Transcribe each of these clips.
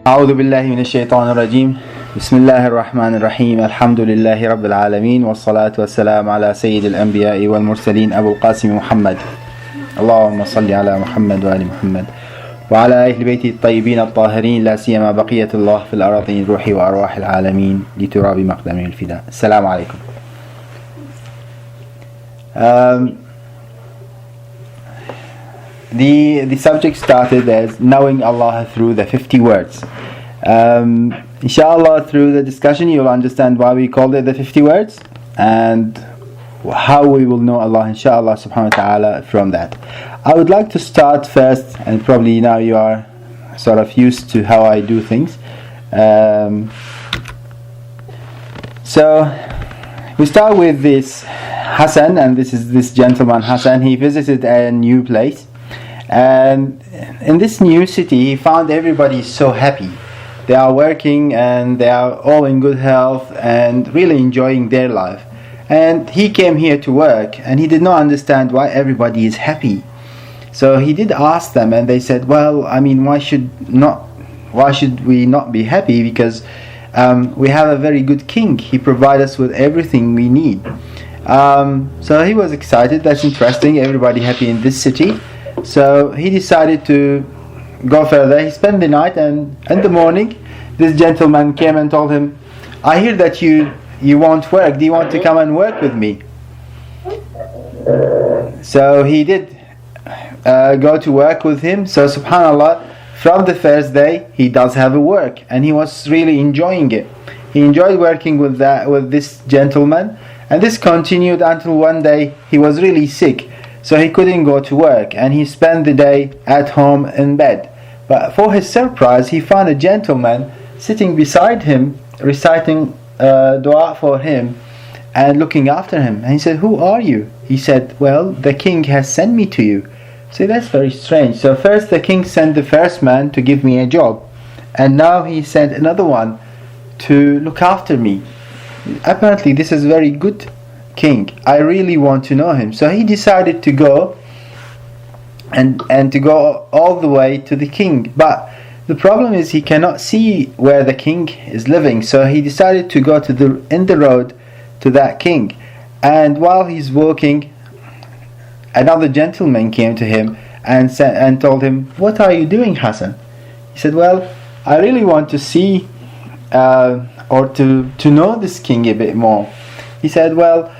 أعوذ بالله من الشيطان الرجيم بسم الله الرحمن الرحيم الحمد لله رب العالمين والصلاة والسلام على سيد الأنبياء والمرسلين أبو القاسم محمد اللهم صل على محمد وآل محمد وعلى أهل بيته الطيبين الطاهرين لا سيما بقية الله في الأراضين روحي وأرواح العالمين لتراب مقدمه الفداء. السلام عليكم. The subject started as knowing Allah through the 50 words. Inshallah, through the discussion you'll understand why we called it the 50 words and how we will know Allah inshallah subhanahu wa ta'ala from that. I would like to start first, and probably now you are sort of used to how I do things. So we start with this Hassan, and this is this gentleman Hassan. He visited a new place, and in this new city he found everybody so happy. They are working and they are all in good health and really enjoying their life. And he came here to work and he did not understand why everybody is happy. So he did ask them, and they said, well, I mean, why should we not be happy? Because we have a very good king. He provides us with everything we need. So he was excited. That's interesting. Everybody happy in this city. So he decided to go further. He spent the night, and in the morning this gentleman came and told him, I hear that you won't work. Do you want to come and work with me? So he did go to work with him. So subhanallah, from the first day he does have a work, and he was really enjoying it. He enjoyed working with this gentleman, and this continued until one day he was really sick. So he couldn't go to work, and he spent the day at home in bed. But for his surprise, he found a gentleman sitting beside him, reciting dua for him and looking after him. And he said, who are you? He said, well, the king has sent me to you. So that's very strange. So first the king sent the first man to give me a job, and now he sent another one to look after me. Apparently this is very good king. I really want to know him. So he decided to go and to go all the way to the king. But the problem is he cannot see where the king is living. So he decided to go in the road to that king. And while he's walking, another gentleman came to him and told him, what are you doing, Hassan? He said, well, I really want to see or to know this king a bit more. He said, well,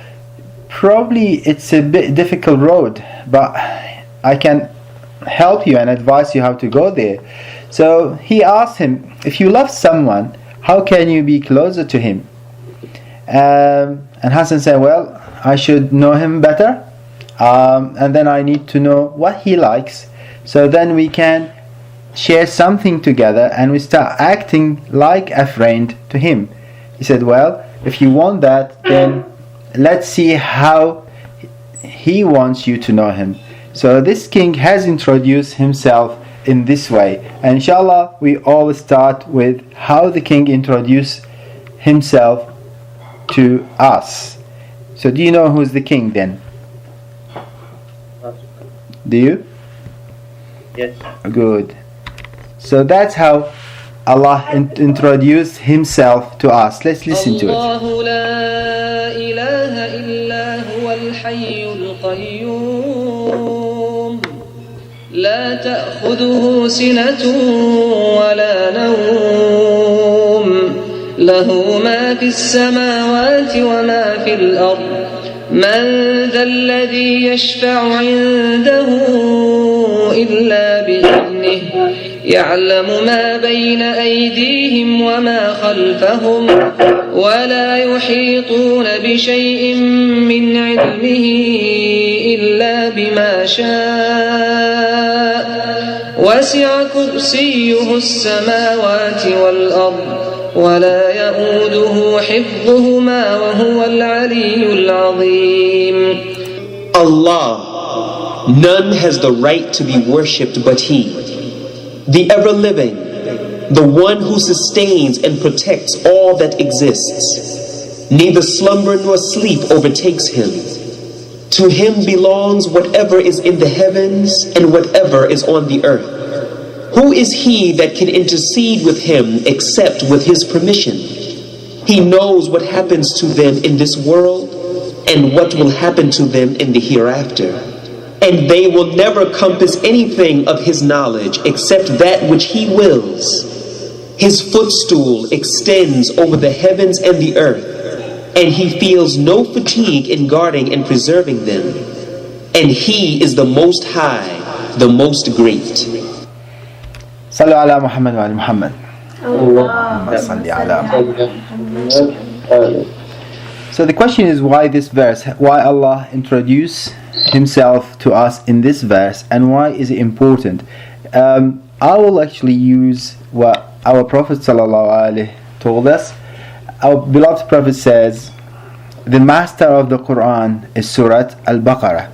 probably it's a bit difficult road, but I can help you and advise you how to go there. So he asked him, if you love someone, how can you be closer to him? And Hassan said, well, I should know him better, and then I need to know what he likes, so then we can share something together and we start acting like a friend to him. He said, well, if you want that, then let's see how he wants you to know him. So this king has introduced himself in this way, and inshallah we all start with how the king introduced himself to us. So do you know who's the king then? Do you? Yes. Good. So that's how Allah introduced himself to us. Let's listen to it. الله لا إله إلا هو الحي القيوم لا تأخذه سنة ولا نوم له ما في السماوات وما في الأرض من ذا الذي يشفع عنده إلا بإذنه يعلم ما بين أيديهم وما خلفهم ولا يحيطون بشيء من علمه إلا بما شاء وسع كرسيه السماوات والأرض ولا يؤوده حفظهما وهو العلي العظيم. Allah, none has the right to be worshipped but He, the ever-living, the one who sustains and protects all that exists. Neither slumber nor sleep overtakes Him. To Him belongs whatever is in the heavens and whatever is on the earth. Who is he that can intercede with him except with his permission? He knows what happens to them in this world and what will happen to them in the hereafter. And they will never compass anything of his knowledge except that which he wills. His footstool extends over the heavens and the earth, and he feels no fatigue in guarding and preserving them. And he is the Most High, the Most Great. Sallu ala Muhammad wa ala Muhammad. So the question is, why this verse? Why Allah introduced himself to us in this verse, and why is it important? I will actually use what our Prophet ﷺ told us. Our beloved Prophet says, the master of the Quran is Surah Al-Baqarah,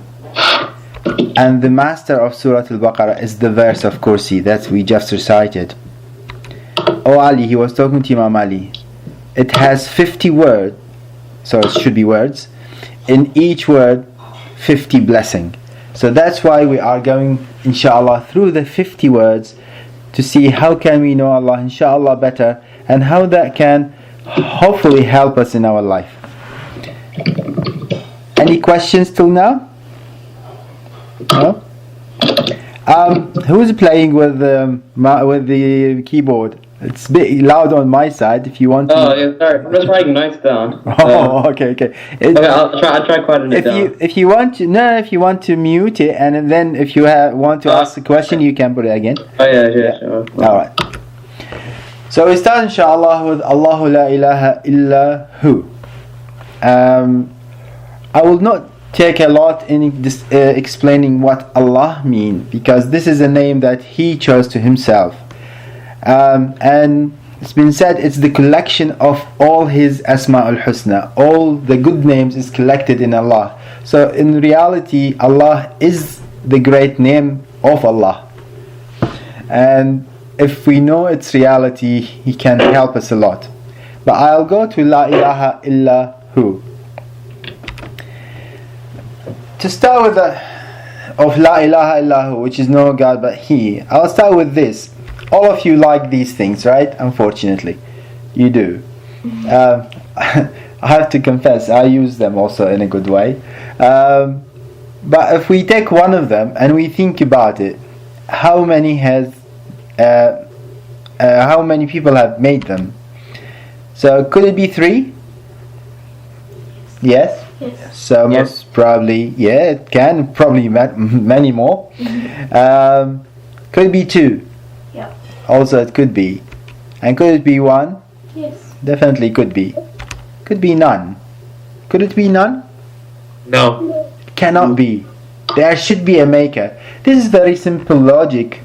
and the master of Surah Al-Baqarah is the verse of Kursi that we just recited. Oh Ali, he was talking to Imam Ali. It has 50 words, so it should be words. In each word, 50 blessing. So that's why we are going, inshallah, through the 50 words to see how can we know Allah, inshallah, better, and how that can hopefully help us in our life. Any questions till now? No? Who's playing with the keyboard? It's a bit loud on my side. If you want to. Oh, yeah, sorry. I'm just writing notes down. Oh, okay. Okay, I'll try quieting it down. If you want to mute it, and then if you want to ask a question, you can put it again. Oh yeah, sure. All right. So we start, inshallah, with Allahu la ilaha illa hu. I will not take a lot in this, explaining what Allah means, because this is a name that He chose to Himself. And it's been said it's the collection of all His Asma'ul Husna. All the good names is collected in Allah. So in reality, Allah is the great name of Allah. And if we know its reality, He can help us a lot. But I'll go to La ilaha illa hu. To start with of La ilaha illa hu, which is no God but He, I'll start with this. All of you like these things, right? Unfortunately, you do. I have to confess, I use them also in a good way. But if we take one of them and we think about it, how many people have made them? So could it be 3? Yes. Yes. So most probably, yeah, it can. Probably many more. Could it be 2? Yeah. Also, it could be. And could it be 1? Yes. Definitely could be. Could be none. Could it be none? No. Cannot be. There should be a maker. This is very simple logic,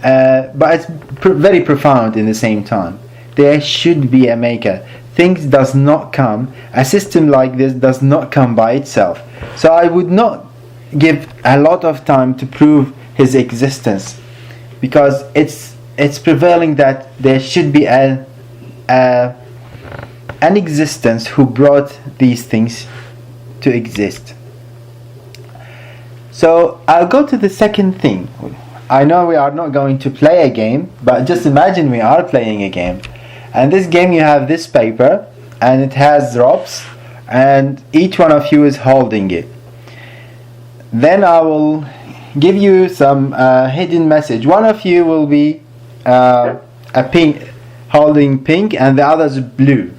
but it's very profound in the same time. There should be a maker. Things does not come. A system like this does not come by itself. So I would not give a lot of time to prove His existence, because it's prevailing that there should be an existence who brought these things to exist. So I'll go to the second thing. I know we are not going to play a game, but just imagine we are playing a game. And this game, you have this paper, and it has drops, and each one of you is holding it. Then I will give you some hidden message. One of you will be a pink, holding pink, and the others blue.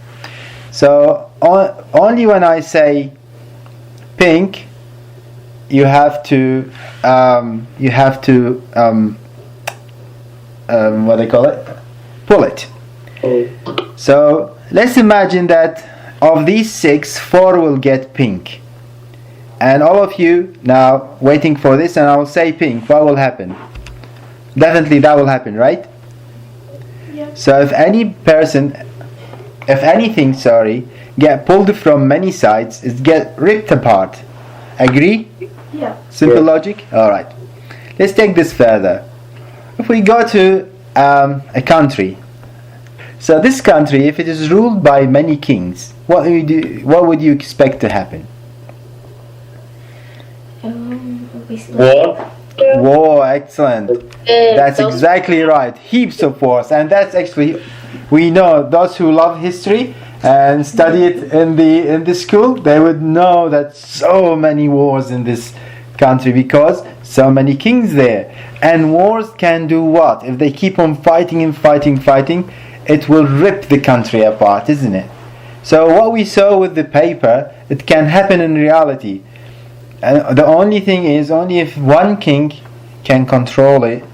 So only when I say pink, you have to what they call it, pull it. So let's imagine that of these 6, 4 will get pink, and all of you now waiting for this, and I will say pink. What will happen? Definitely that will happen, right? Yeah. So if anything get pulled from many sides, it get ripped apart. Agree? Yeah. Simple logic? Alright. Let's take this further. If we go to a country, so this country, if it is ruled by many kings, what would you expect to happen? Obviously. War? Whoa, excellent. That's exactly right. Heaps of wars, and that's actually, we know those who love history and study it in the school, they would know that so many wars in this country because so many kings there. And wars can do what? If they keep on fighting and fighting, it will rip the country apart, isn't it? So what we saw with the paper, it can happen in reality. And the only thing is, only if one king can control it,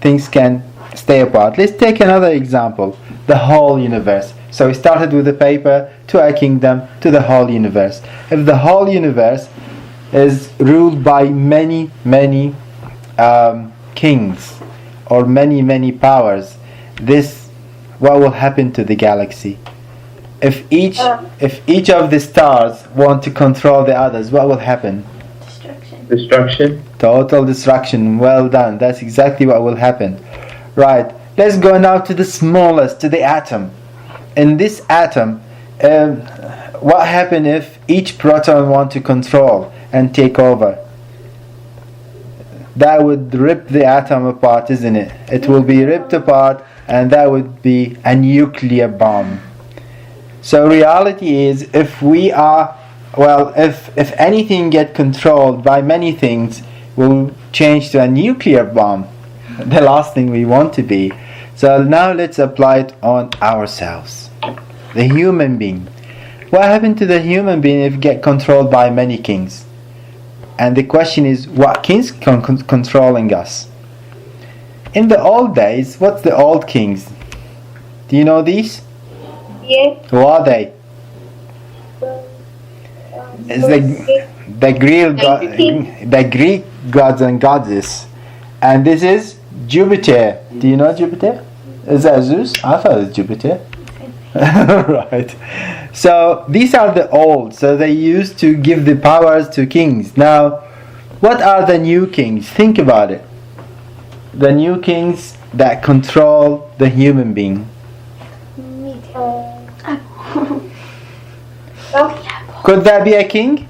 things can stay apart. Let's take another example. The whole universe. So we started with the paper, to a kingdom, to the whole universe. If the whole universe is ruled by many kings or many powers, what will happen to the galaxy? If each of the stars want to control the others, what will happen? Destruction. Total destruction. Well done. That's exactly what will happen. Right. Let's go now to the smallest, to the atom. In this atom, what happens if each proton want to control and take over? That would rip the atom apart, isn't it? It will be ripped apart, and that would be a nuclear bomb. So reality is, if anything get controlled by many things, we'll change to a nuclear bomb. The last thing we want to be. So now let's apply it on ourselves. The human being. What happened to the human being if get controlled by many kings? And the question is, what kings controlling us? In the old days, what's the old kings? Do you know these? Yes. Who are they? It's the Greek gods and goddesses. And this is Jupiter. Do you know Jupiter? Is that Zeus? I thought it was Jupiter. Right. So these are the old. So they used to give the powers to kings. Now, what are the new kings? Think about it. The new kings that control the human being. Could that be a king?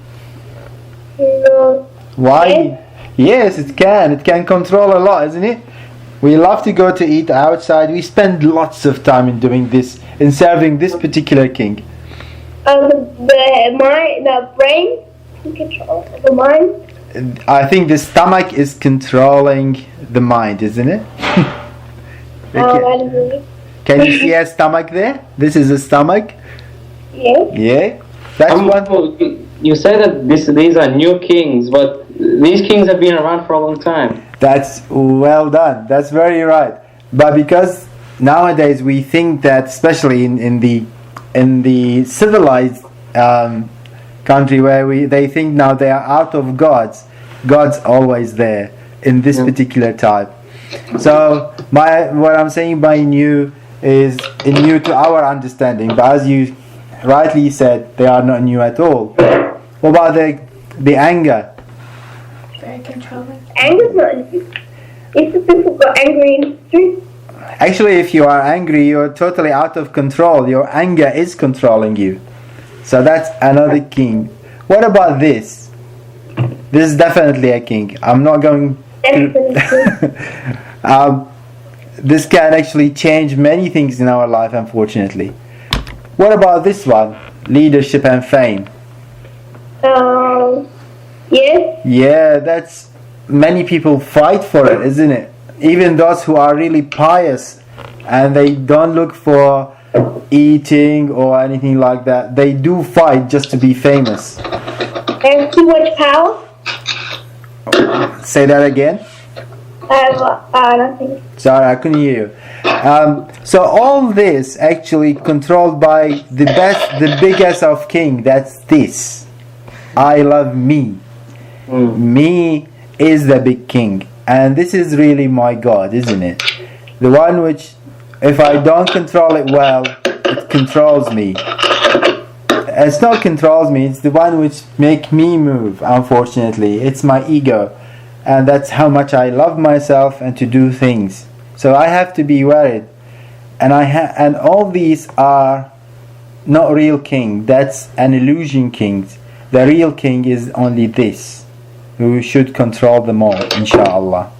No. Why? Yes, it can. It can control a lot, isn't it? We love to go to eat outside. We spend lots of time in doing this, in serving this particular king. The brain control the mind. I think the stomach is controlling the mind, isn't it? Can you see a stomach there? This is a stomach. Yeah. Yeah. That's one. You say that these are new kings, but these kings have been around for a long time. That's well done. That's very right. But because nowadays we think that, especially in the civilized country where they think now they are out of God's always there in this particular type. So what I'm saying by new is new to our understanding, but as you rightly said, they are not new at all. What about the anger? Very controlling. Anger's not new. If the people got angry in the street. Actually, if you are angry, you're totally out of control. Your anger is controlling you. So that's another king. What about this? This is definitely a king. I'm not going to... this can actually change many things in our life, unfortunately. What about this one? Leadership and fame. Yes. Yeah, that's... Many people fight for it, isn't it? Even those who are really pious and they don't look for eating or anything like that, they do fight just to be famous. And too much power? Say that again. Nothing. Sorry, I couldn't hear you. So all this actually controlled by the biggest of king. That's this. I love me. Me is the big king. And this is really my God, isn't it? The one which, if I don't control it well, it controls me. It's not controls me, it's the one which make me move, unfortunately. It's my ego. And that's how much I love myself and to do things. So I have to be worried. And all these are not real king. That's an illusion king. The real king is only this. who should control them all, inshallah.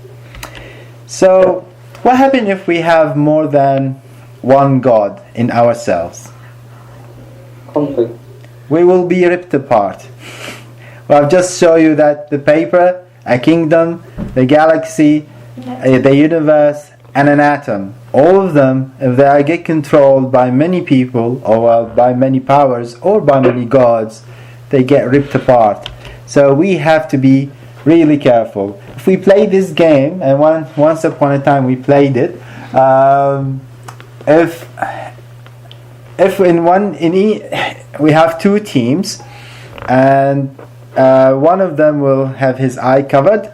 So, what happens if we have more than one God in ourselves? Conflict. We will be ripped apart. Well, I've just shown you that the paper, a kingdom, the galaxy, the universe, and an atom, all of them, if they get controlled by many people, or by many powers, or by many gods, they get ripped apart. So we have to be really careful. If we play this game, and once upon a time we played it, if we have two teams, and one of them will have his eye covered,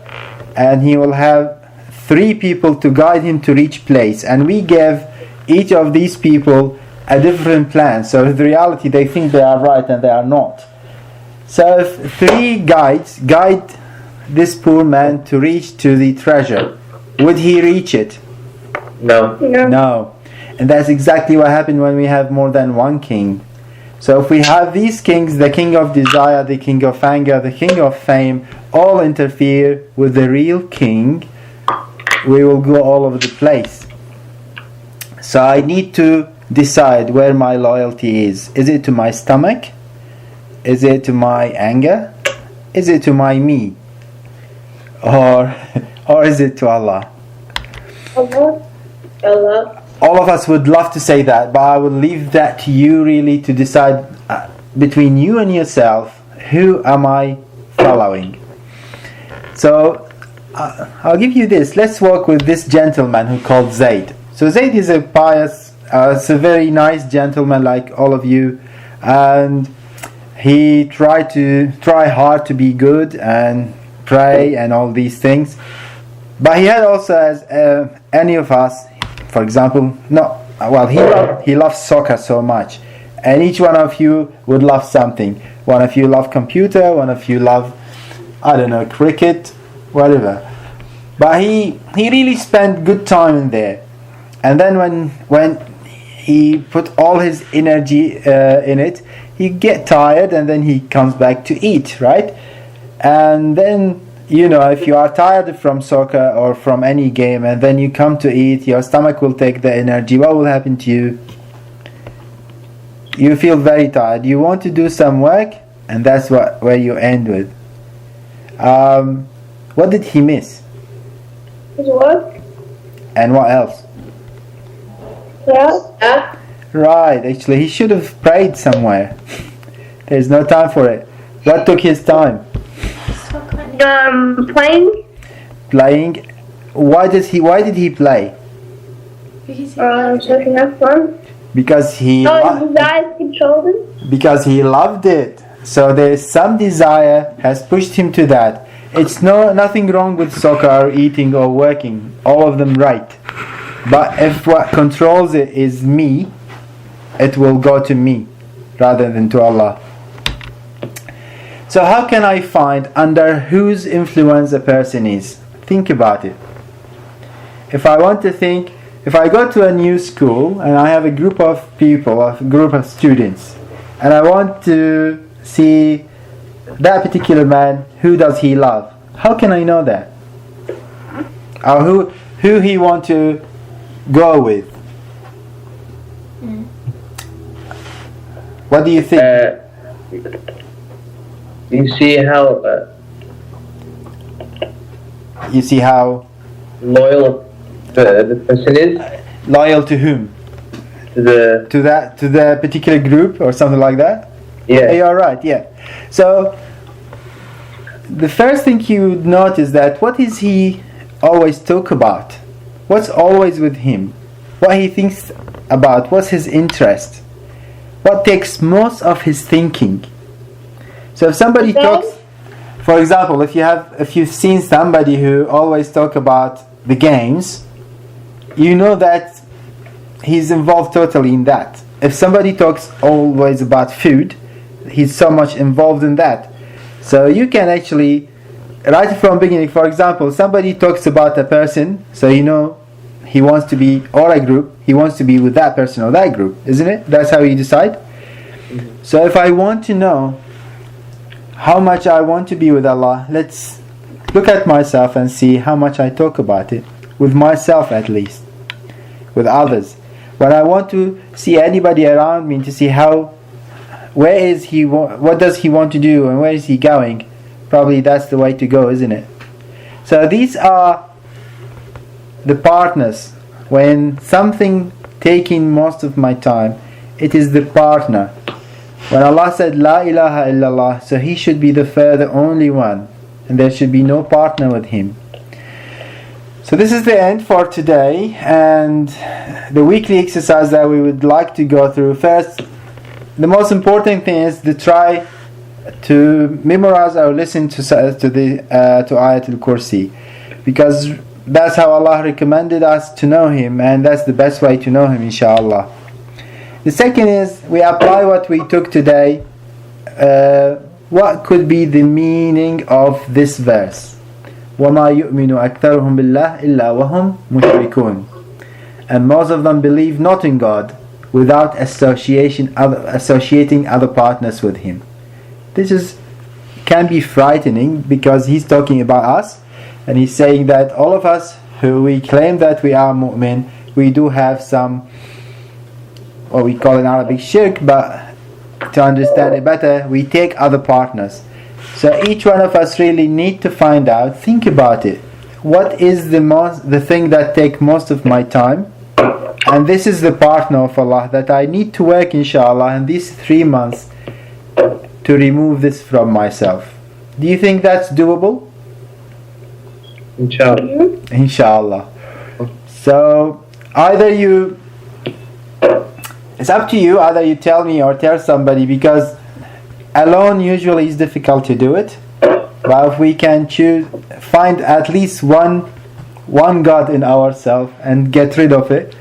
and he will have 3 people to guide him to each place, and we give each of these people a different plan. So in reality they think they are right and they are not. So if 3 guides guide this poor man to reach to the treasure, would he reach it? No. No. And that's exactly what happened when we have more than one king. So if we have these kings, the king of desire, the king of anger, the king of fame, all interfere with the real king, we will go all over the place. So I need to decide where my loyalty is. Is it to my stomach? Is it to my anger? Is it to my me? Or is it to Allah? Allah. All of us would love to say that, but I will leave that to you really to decide between you and yourself, who am I following? So I'll give you this. Let's work with this gentleman who called Zayd. So Zayd is a pious, it's a very nice gentleman like all of you, and he tried hard to be good and pray and all these things. But he had also, as any of us, for example, he loves soccer so much, and each one of you would love something. One of you love computer, one of you love, I don't know, cricket, whatever. But he really spent good time in there. And then when he put all his energy in it, he get tired and then he comes back to eat, right? And then, you know, if you are tired from soccer or from any game and then you come to eat, your stomach will take the energy. What will happen to you? You feel very tired. You want to do some work, and that's where you end with. What did he miss? His work. And what else? Yeah. Right, actually he should have prayed somewhere. There's no time for it. What took his time? Playing. Why did he play? Taking that fun. Because he his eyes controlled him. Because he loved it. So there's some desire has pushed him to that. It's nothing wrong with soccer or eating or working. All of them right. But if what controls it is me, it will go to me rather than to Allah. So how can I find under whose influence a person is? Think about it. If I go to a new school and I have a group of people, a group of students, and I want to see that particular man, who does he love? How can I know that? Or who he want to go with? What do you think? You see how loyal the person is? Loyal to whom? To the particular group or something like that? Yeah. You're right, yeah. So the first thing you would notice that what is he always talk about? What's always with him? What he thinks about? What's his interest? What takes most of his thinking? So if somebody talks, for example, if you've seen somebody who always talk about the games, you know that he's involved totally in that. If somebody talks always about food, he's so much involved in that. So you can actually, right from the beginning, for example, somebody talks about a person, so you know he wants to be, or a group, he wants to be with that person or that group, isn't it? That's how you decide. So if I want to know how much I want to be with Allah, let's look at myself and see how much I talk about it, with myself at least, with others. When I want to see anybody around me to see where is he, what does he want to do, and where is he going, probably that's the way to go, isn't it? So these are the partners. When something taking most of my time, it is the partner. When Allah said La ilaha illallah, so He should be the only one, and there should be no partner with Him. So this is the end for today, and the weekly exercise that we would like to go through. First, the most important thing is to try to memorize or listen to Ayatul Kursi, because that's how Allah recommended us to know Him, and that's the best way to know Him, inshallah. The second is we apply what we took today. What could be the meaning of this verse? وَمَا يُؤْمِنُ أَكْثَرُهُمْ بِاللَّهِ إِلَّا وَهُمْ مُشْرِكُونَ. And most of them believe not in God without associating other partners with Him. This can be frightening, because He's talking about us, and He's saying that all of us who we claim that we are mu'min, we do have some, what we call in Arabic, shirk, but to understand it better, we take other partners. So each one of us really need to find out, think about it. What is the thing that takes most of my time? And this is the partner of Allah that I need to work, inshallah, in these 3 months to remove this from myself. Do you think that's doable? Inshallah. Inshallah. So it's up to you, either you tell me or tell somebody, because alone usually is difficult to do it. But if we can find at least one God in ourselves and get rid of it,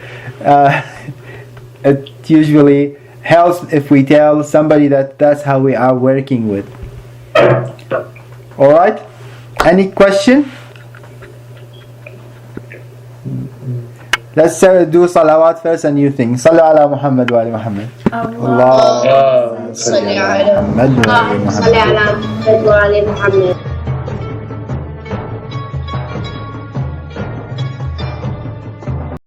it usually helps if we tell somebody that's how we are working with. Alright? Any question? Let's do salawat first, and you think. Sallu ala Muhammad wa ali Muhammad. Allahumma salli ala Muhammad wa ali Muhammad.